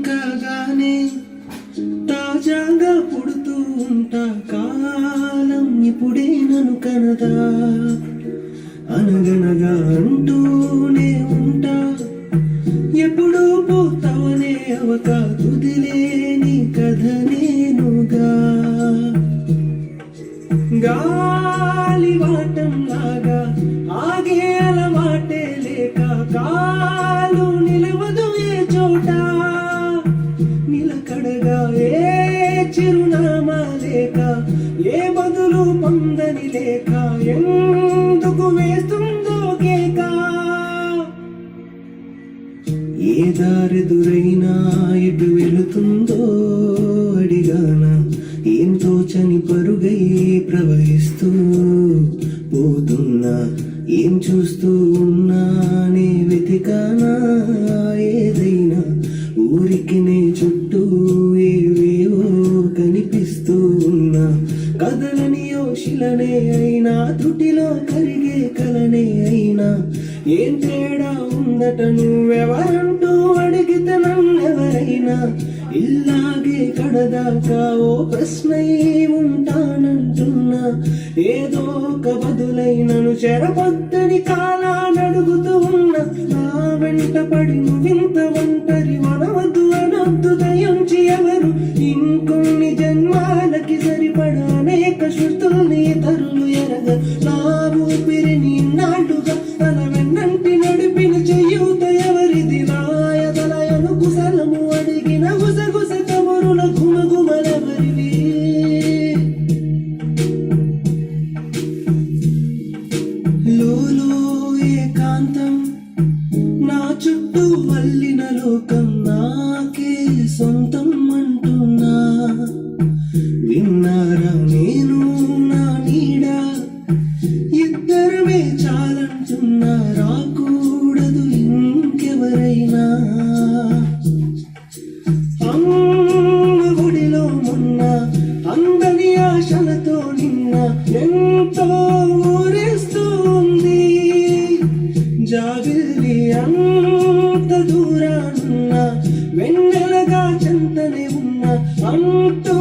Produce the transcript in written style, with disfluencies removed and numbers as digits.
కాగానే తాజాగా పుడుతూ ఉంటా, కాలం ఇప్పుడే నన్ను కనదా, అనగనగా అంటూనే ఉంటా, ఎప్పుడూ పోతావనే అవక తుదిలేని కథ నేనుగా, గాలి వాటం లాగా ఆగే అలవాటే లేక కాలు నిలవదు ఏ చోట, నిలకడగా ఏ చిరునామా లేక ఏ బదులు పొందని లేక ఎందుకు వేస్తుందో కేక, ఏ దారెదురైనా ఎటు వెళుతుందో అడిగానా, ఏం తోచని పరుగై ప్రవహిస్తూ పోతున్నా, ఏం చూస్తూ ఉన్నానే వెతికానా, ఏదైనా ఊరికి నే చుట్టూ ఏవేవో కనిపిస్తూ ఉన్నా, కదలని శిలనే అయినా త్రుటిలో కరిగే కలనే అయినా, ఏం తేడా ఉందట నువ్వెవరంటూ అడిగితే నన్నెవరైనా, ఇల్లాగే కడదాకా ఓ ప్రశ్నై ఉంటానంటున్నా, ఏదో ఒక బదులైనను చెరపొద్దని కాలానడుగుతూ ఉన్నా, నా వెంట పడి నువ్వింత ఒంటరి వనవద్దు అనొద్దు దయించి ఎవరు, ఇంకొన్ని జన్మాలకి సరిపడా అనేక శృతుల్ని తరులు ఎరగ, నా ఊపిరిని నాళ్ళుగా తన వెన్నంటి నడిపిన చెయ్యూత ఎవరిది, నాయదలయను కుశలము అడిగిన గుసగుస కబురుల గుమగుమలెవరివి, లోలో ఏకాంతం నా చుట్టూ వల్లిన లోకం నాకే సొంతం అంటున్నా, విన్నారా నేను నా నీడ ఇద్దరమే చాలంటున్నా, రాకూడదు ఇంకెవరైనా, అమ్మ గుడిలో మొన్న అందని ఆశలతో నిన్న ఎంతో ఊరేస్తూ ఉంది, జాబిల్లి అంత దూరానున్న వెన్నెలగా చెంతనే ఉన్న అంటూ